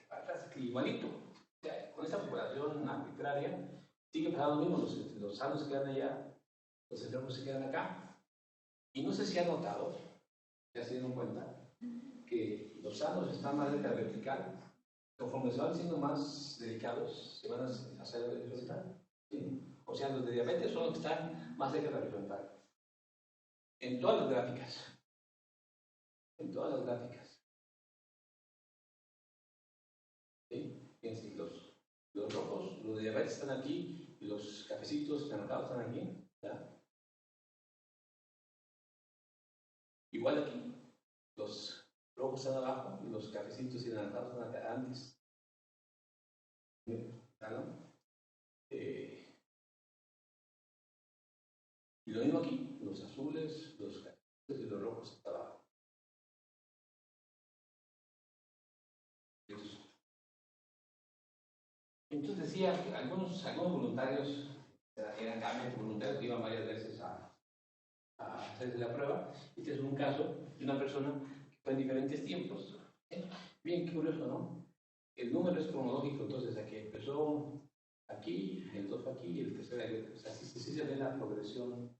atrás, que igualito, o sea, con esta población arbitraria, sigue pasando lo mismo, los sanos se quedan allá, los enfermos se quedan acá. Y no sé si han notado, ya se dieron cuenta, que los sanos están más cerca de la vertical, conforme se van siendo más delicados, se van a hacer la horizontal. ¿Sí? O sea, los de diabetes son los que están más cerca de la horizontal. En todas las gráficas. En todas las gráficas. ¿Sí? Fíjense, los rojos, los de diabetes están aquí, y los cafecitos anaranjados están aquí. ¿Ya? Igual aquí, los rojos están abajo y los cafecitos y anaranjados están acá antes. ¿No? Y lo mismo aquí, los azules, los cafecitos y los rojos están abajo. Entonces decía que algunos voluntarios, eran realmente voluntarios que iban varias veces a hacerse la prueba. Este es un caso de una persona que fue en diferentes tiempos. Bien curioso, ¿no? El número es cronológico, entonces aquí empezó aquí, el 2 fue aquí y el tercero ahí. O sea, sí se ve la progresión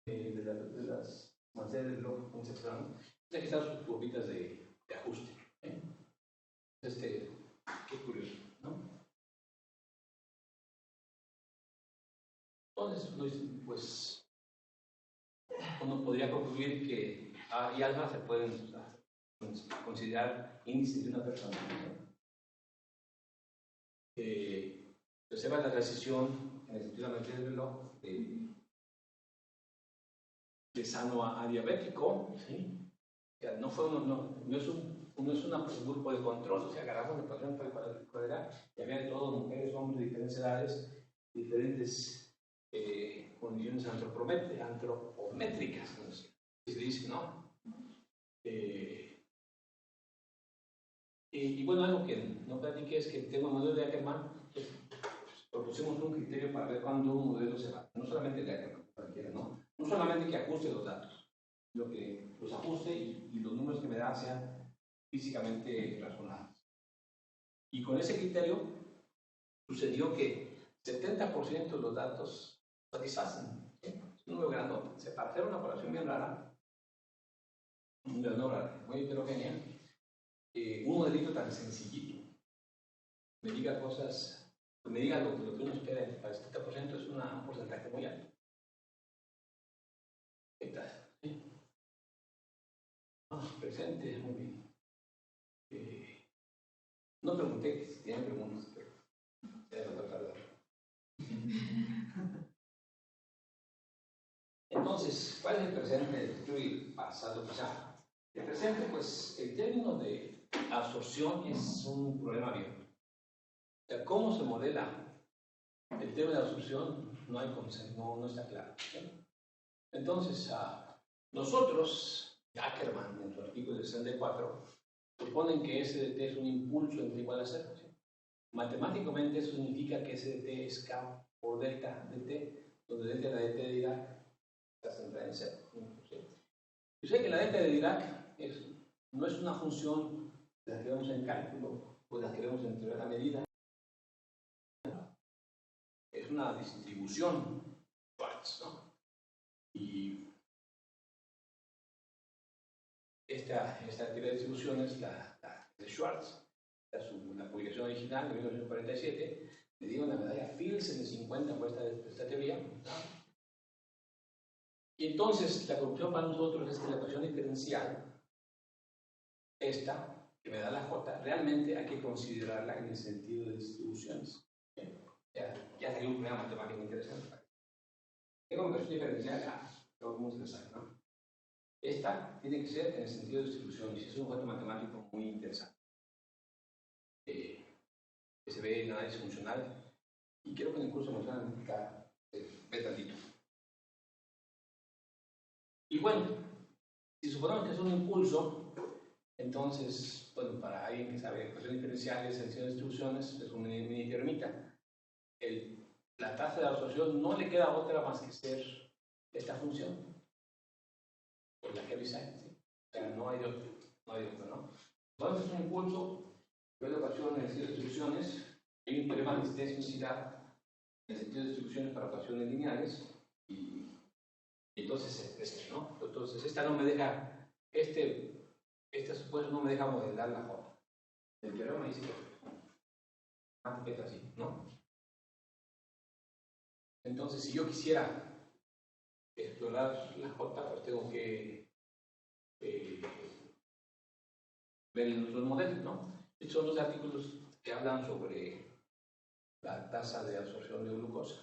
de las manceras del reloj, como se llama. Aquí están sus curvitas de ajuste. Qué curioso, ¿no? Entonces, pues, uno podría concluir que A y alfa se pueden considerar índices de una persona. Observa la transición en el sentido de la manera del reloj de sano a diabético, ¿sí? O sea, no es un grupo de control, o sea, agarramos la pasión para el cuadrar y había de todo, mujeres, diferentes edades, diferentes condiciones antropométricas, no sé si se dice, ¿no? Y bueno, algo que no platiqué es que el tema modelo de Ackermann, pues, propusimos un criterio para ver cuándo un modelo se va. No solamente el de Ackermann, cualquiera, ¿no? No solamente que ajuste los datos, sino que los ajuste y los números que me da sean físicamente razonables. Y con ese criterio sucedió que 70% de los datos satisfacen. ¿Sí? Es un número grande. Para hacer una población bien rara, no rara, muy heterogénea, un modelito tan sencillito me diga cosas, me diga lo que uno espera para el 70% es un porcentaje muy alto. ¿Qué tal? ¿Sí? Presente, muy bien. No pregunté si tienen preguntas, pero se debe tratar. Entonces, ¿cuál es el presente, el futuro y el pasado? O sea, el presente, pues, el término de absorción es un problema viejo. O sea, ¿cómo se modela el tema de absorción? No hay consenso, no está claro. ¿Sí? Entonces, nosotros, Ackermann, en su artículo 64, suponen que SDT es un impulso entre igual a 0. ¿Sí? Matemáticamente eso significa que SDT es K por delta de T, donde delta de la DT de Dirac está centrada en 0. ¿Sí? Yo sé que la delta de Dirac no es una función de la que vemos en cálculo o de la que vemos en teoría de la medida. Es una distribución Schwartz, ¿no? Y esta teoría de distribuciones, la de Schwartz, la publicación original de 1947, le dio una medalla Fields en el 50 por esta teoría. ¿No? Y entonces la conclusión para nosotros es que la ecuación diferencial, esta, que me da la J, realmente hay que considerarla en el sentido de distribuciones. Ya salió un problema matemático interesante. ¿Qué ecuación diferencial? Lo vamos a saber, ¿no? Esta tiene que ser en el sentido de distribuciones, y es un objeto matemático muy interesante. Que se ve en el análisis funcional, y creo que en el curso de función analítica ve tantito. Y bueno, si suponemos que es un impulso, entonces, bueno, para alguien que sabe ecuaciones diferenciales, selección de distribuciones, es un mini teoremita. La tasa de absorción no le queda otra más que ser esta función, por la Heaviside, ¿sí? O sea, no hay otro, ¿no? Entonces es un impulso, yo la ecuación en el sentido de distribuciones, hay un teorema de existencia y unicidad en el sentido de distribuciones para ecuaciones lineales, y entonces ¿no? Entonces esta no me deja, este supuesto no me deja modelar la J. El teorema dice que es así, ¿no? Entonces, si yo quisiera explorar la J, pues tengo que ver en otros modelos, ¿no? Estos son los artículos que hablan sobre la tasa de absorción de glucosa.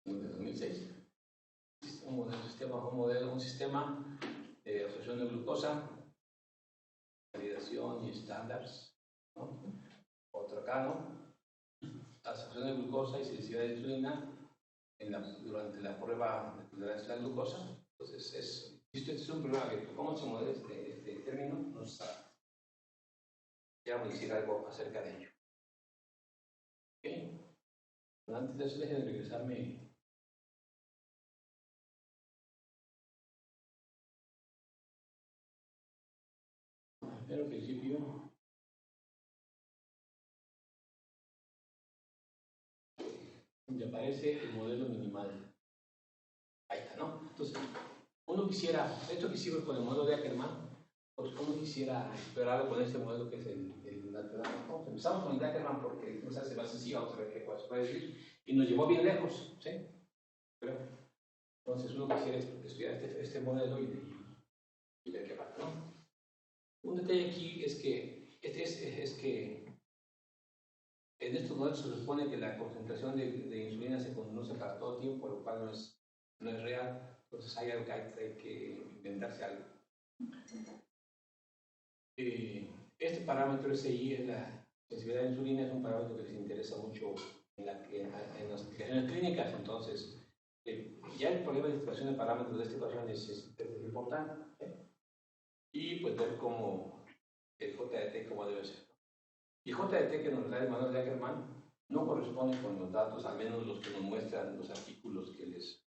De 2006. Un sistema de absorción de glucosa, validación y estándares, ¿no? Otro acá, ¿no? Absorción de glucosa y sensibilidad de insulina durante la prueba de tolerancia a la glucosa. Entonces, este es un problema abierto. ¿Cómo se modela este término? No se sabe. Ya voy a decir algo acerca de ello. ¿Okay? Pero antes de eso, dejen de regresarme. Pero al principio, donde aparece el modelo minimal. Ahí está, ¿no? Entonces, uno quisiera, esto que hicimos con el modelo de Ackermann, pues uno quisiera explorarlo con este modelo que es el natural. ¿No? Empezamos con el de Ackermann porque nos hace más sencillo, vamos a ver qué cosas puede decir, y nos llevó bien lejos, ¿sí? Pero, entonces uno quisiera estudiar este modelo y ver qué pasa, ¿no? Un detalle aquí es que, en estos modelos se supone que la concentración de insulina se conoce para todo tiempo, lo cual no es real. Entonces hay algo que hay que inventarse algo. Este parámetro SI es la sensibilidad a la insulina es un parámetro que les interesa mucho en las aplicaciones clínicas, entonces ya el problema de estimación de parámetros de esta ecuación es importante, y pues ver cómo el JDT cómo debe ser. Y el JDT que nos da Manuel Ackermann no corresponde con los datos, al menos los que nos muestran los artículos que les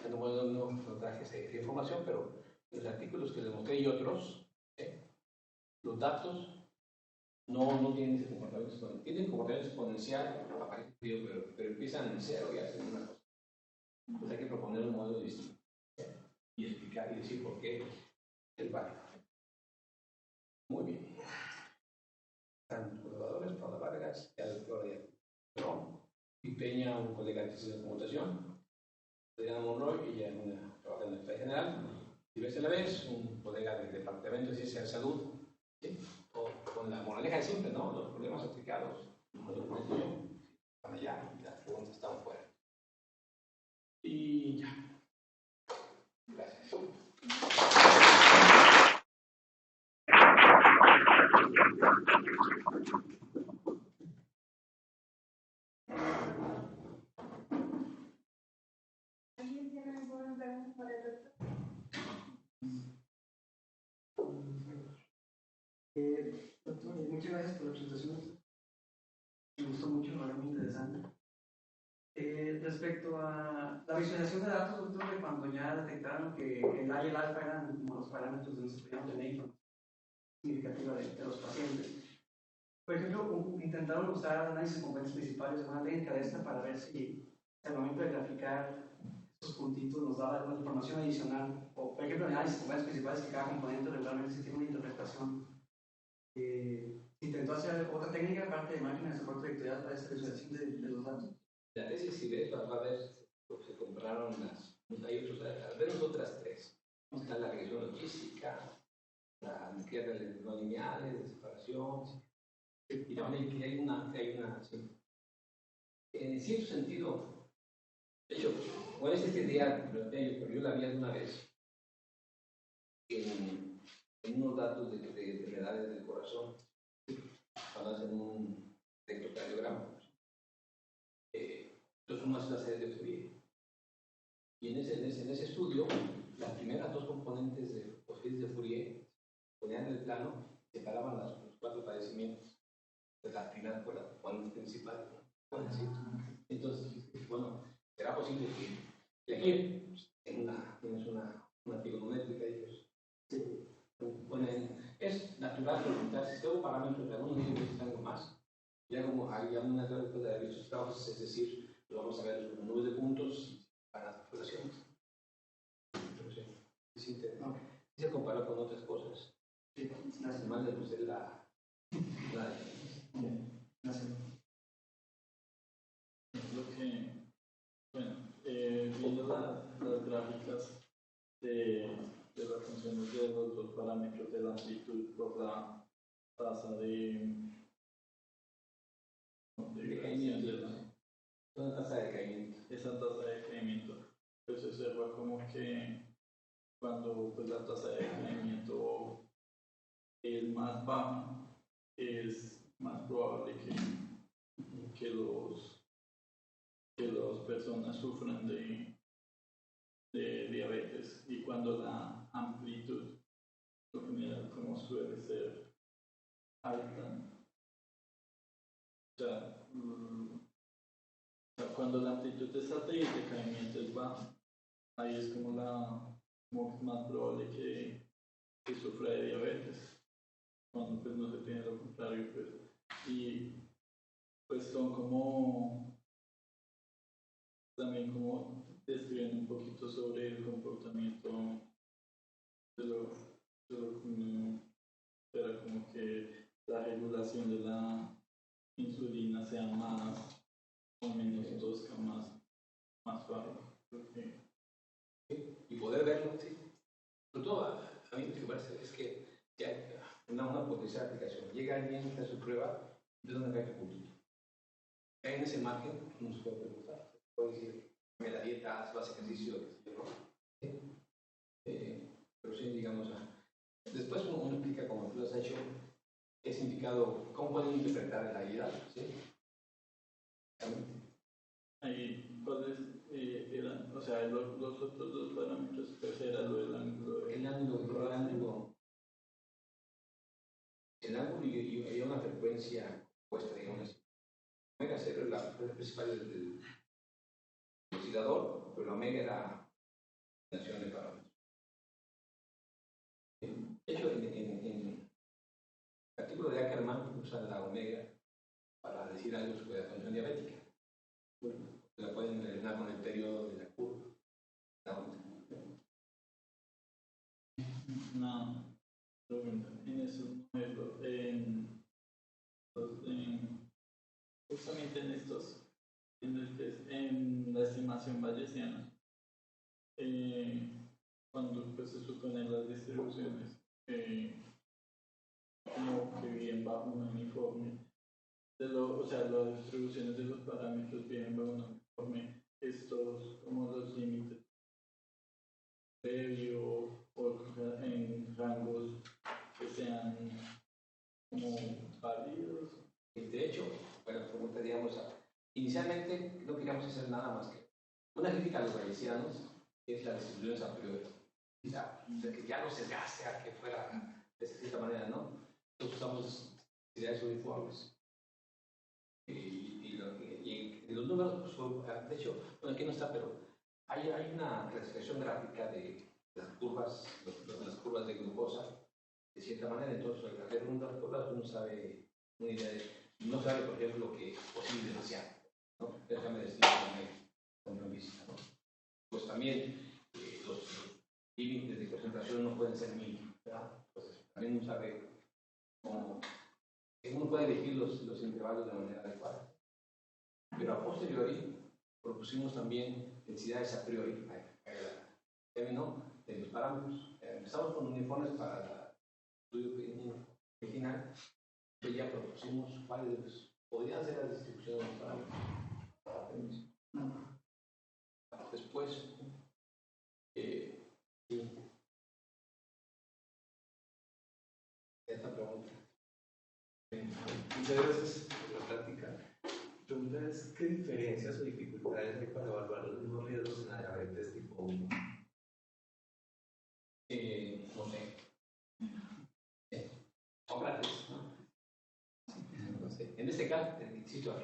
no traje esa información, pero los artículos que les mostré y otros, los datos no tienen ese comportamiento exponencial. Tienen comportamiento exponencial, pero empiezan en cero y hacen una cosa. Entonces hay que proponer un modelo distinto y explicar y decir por qué es válido. Muy bien. Están colaboradores, Paula Vargas, ya doctora y Peña, un colega de ciencia de computación, Adriana Monroy, ella trabaja en el Hospital General, y ves a la vez un colega del Departamento de Ciencia de Salud, ¿sí? Con la moraleja de siempre, ¿no? Los problemas aplicados, como lo comento yo, van allá y las preguntas están fuera. Y ya. Gracias. ¿Alguien tiene alguna pregunta para el doctor? Doctor, muchas gracias por la presentación. Me gustó mucho, fue muy interesante. Respecto a la visualización de datos, doctor, de cuando ya detectaron que el A y el alfa eran como los parámetros donde se podían obtener información significativa de los pacientes. Por ejemplo, intentaron usar análisis de componentes principales, una técnica de esta para ver si al momento de graficar esos puntitos nos daba alguna información adicional. O, por ejemplo, en análisis de componentes principales, que cada componente regularmente se tiene una interpretación. Intentó hacer otra técnica aparte de máquinas de soporte vectorial para esta visualización de los datos. La tesis, si ves, va a ver, se compraron hay otros, al menos otras tres. Está la regresión logística, la izquierda no lineales, de separación, y también hay una sí. En cierto sentido, de hecho, bueno, es este día, pero yo la vi alguna vez en unos datos de enfermedades del corazón, cuando hacen un electrocardiograma. Entonces uno hace la serie de Fourier. Y en ese estudio, las primeras dos componentes de los series de Fourier ponían en el plano, separaban los cuatro padecimientos de la primera por la componente principal. Entonces, bueno, será posible que aquí tienes una trigonométrica y ellos ponen, es natural preguntar si tengo parámetros de algunos de ellos algo más. Ya como hay una teoría de estos trabajos, es decir, lo vamos a ver con nubes de puntos para las populaciones. Pero sí, se compara con otras cosas. Sí, además de pues, la Lo que, bueno, viendo las gráficas de las funciones de los dos parámetros de la amplitud por la tasa de caimiento. Una tasa de caimiento. Esa tasa de caimiento, pues se observa como que cuando pues, la tasa de caimiento es más baja, es más probable que las personas sufran de diabetes, y cuando la amplitud por general como suele ser alta, o sea, cuando la amplitud es alta y el decaimiento es bajo, ahí es como más probable que sufra de diabetes, cuando pues no se tiene lo contrario, pues. Y pues son como también como describen un poquito sobre el comportamiento de lo que uno espera, como que la regulación de la insulina sea más o menos tosca, más suave. Y poder verlo, sí. Sobre todo, a mí lo que parece es que ya una potencial aplicación. Llega alguien a su prueba, ¿de dónde cae el puntito? Cae en ese margen, no se puede preguntar. Puede decir, me la dieta, haz ejercicio, ¿no? Pero sí, digamos, después uno explica como tú lo has hecho significado, ¿cómo pueden interpretar el AIDA? ¿Sí? Ahí, ¿cuáles eran? O sea, los otros dos parámetros, pues era lo del ángulo. El ángulo y una frecuencia puesta, digamos. Omega 0 es la frecuencia principal del oscilador, pero la omega era la combinación de parámetros. De hecho, en el artículo de Ackermann usan la omega para decir algo sobre la función diabética. La pueden relacionar con el periodo de la curva. Una pregunta. En esos modelos, justamente en estos, en la estimación bayesiana, cuando pues, se suponen las distribuciones como que vienen bajo un uniforme, o sea, las distribuciones de los parámetros vienen bajo un uniforme, estos como los límites previo o en rangos que sean como válidos. De hecho, bueno, pregunta, digamos, inicialmente no queríamos hacer nada más que una crítica a los bayesianos, que es la distribuciones a priori. O sea, de que ya no se gaste a que fuera de cierta manera, ¿no? Nosotros usamos identidades uniformes. Y los números, pues, de hecho, bueno, aquí no está, pero hay una clasificación gráfica de las curvas de glucosa, de cierta manera. Entonces, al hacer unas curvas, uno sabe una idea no sabe, por ejemplo, que posible demasiado, ¿no? Déjame decir con vista, ¿no? Pues también los límites de concentración no pueden ser 1000, ¿verdad? Pues también uno sabe cómo uno puede elegir los intervalos de manera adecuada. Pero a posteriori propusimos también densidades a priori, término de los parámetros. Empezamos con uniformes para el estudio original, pero ya propusimos cuáles podrían ser las distribuciones de los parámetros. Después, esta pregunta. Muchas gracias por la plática. La pregunta es, ¿qué diferencias o dificultades hay para evaluar los mismos riesgos en la diabetes tipo 1? No sé. Son grandes, ¿no? Entonces, en este caso, insisto,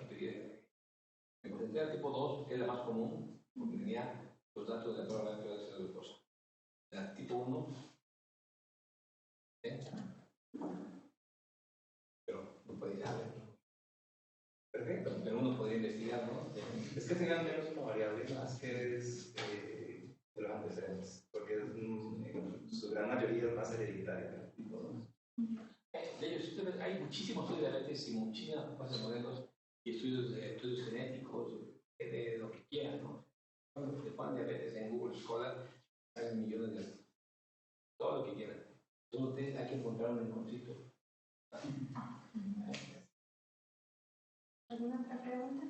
me concentré al tipo 2, que es la más común, porque tenía los datos de la prueba de la glucosa. El tipo 1, pero no puede ir a ver. Perfecto. Pero uno podría investigar, ¿no? Es que tengan menos una variable más que es de los antecedentes, porque en su gran mayoría es más hereditaria. De hecho, hay muchísimos estudios de diabetes y muchísimas cosas de modelos y estudios genéticos, de lo que quieran, ¿no? Cuando te ponen diabetes en Google Scholar, hay millones de todo lo que quieran. Solo hay que encontrar un rinconcito. ¿Alguna otra pregunta?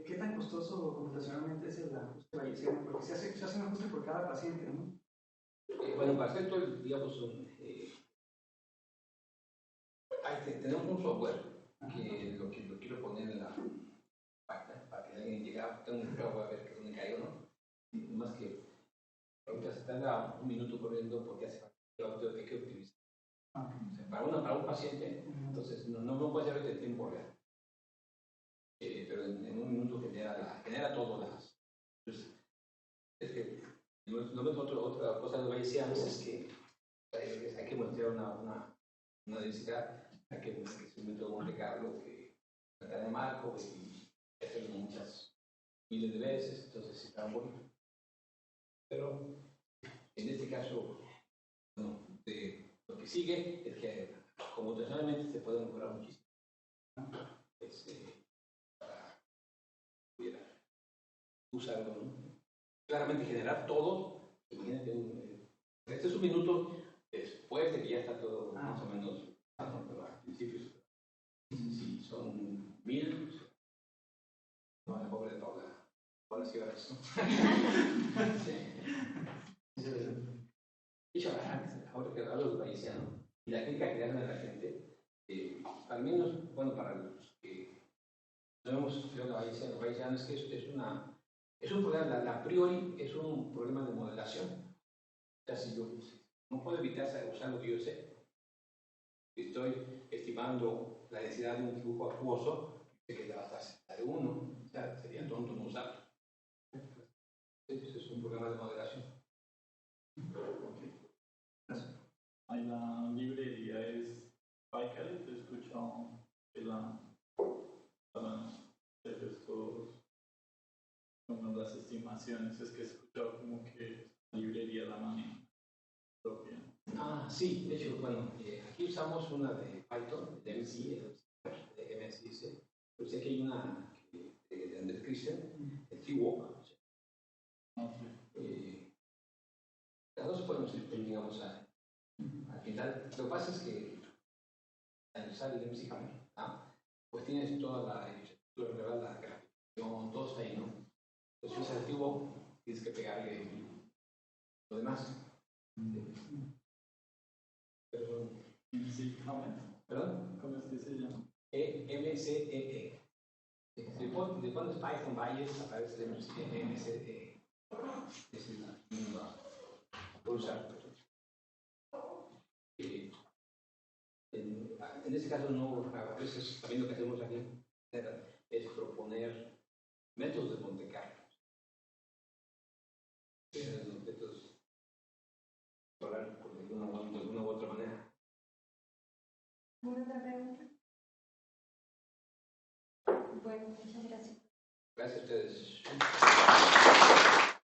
¿Qué tan costoso computacionalmente es el ajuste bayesiano? Porque se hace un ajuste por cada paciente, ¿no? Bueno, para hacer todo, digamos, tenemos un software que lo quiero poner en la página para que alguien llegue tengo un prueba, voy a ver que dónde caigo, ¿no? Más que ahorita se tarda un minuto corriendo porque hace falta hay que optimizar. O sea, para un paciente, entonces no puede ser de tiempo real. Pero en un minuto genera todo entonces, es que otra cosa de bayesianos es que hay que muestrear una densidad, hay que se un método Monte Carlo que tratar de marco y hacerlo muchas miles de veces, entonces está bonito. Pero en este caso, bueno, lo que sigue es que computacionalmente se puede mejorar muchísimo. Para pudiera usarlo, ¿no? Claramente generar todo, imagínate, este es un minuto después de que ya está todo más o menos, pero al principio, si son 1000, no, la pobre de todas las ciudades, ¿no? Sí. y la crítica que le hacen a la gente, al menos, bueno, para los que no hemos estudiado la bayesiana, es que es un problema, a priori es un problema de modelación. O sea, si yo no puedo evitar usar lo que yo sé, si estoy estimando la densidad de un flujo acuoso, sé que va a estar cerca de 1, o sea, sería tonto no usarlo. Ese es un problema de modelación. Hay la librería es PyCaret, he escuchado que para hacer estos, como las estimaciones, es que he escuchado como que la librería la maneja propia. Ah, sí, de hecho, bueno, aquí usamos una de Python, de MSIC, pero sé que hay una de Andrés Christian, el TWalk. Las dos podemos ir, digamos, al final. Lo que pasa es que al usar el MSIC, pues tienes toda la infraestructura, la graficación, todo está ahí, ¿no? Entonces, si usas el TWalk, tienes que pegarle lo demás. ¿Perdón? ¿Cómo es que se llama? MCEE. Si pones Python Bayes, aparece el MCEE. Es la misma. Por usar. En este caso, no, a veces también lo que hacemos aquí es proponer métodos de Monte Carlo. Los métodos hablar de alguna u otra manera. ¿Alguna otra pregunta? Bueno, muchas gracias. Gracias a ustedes.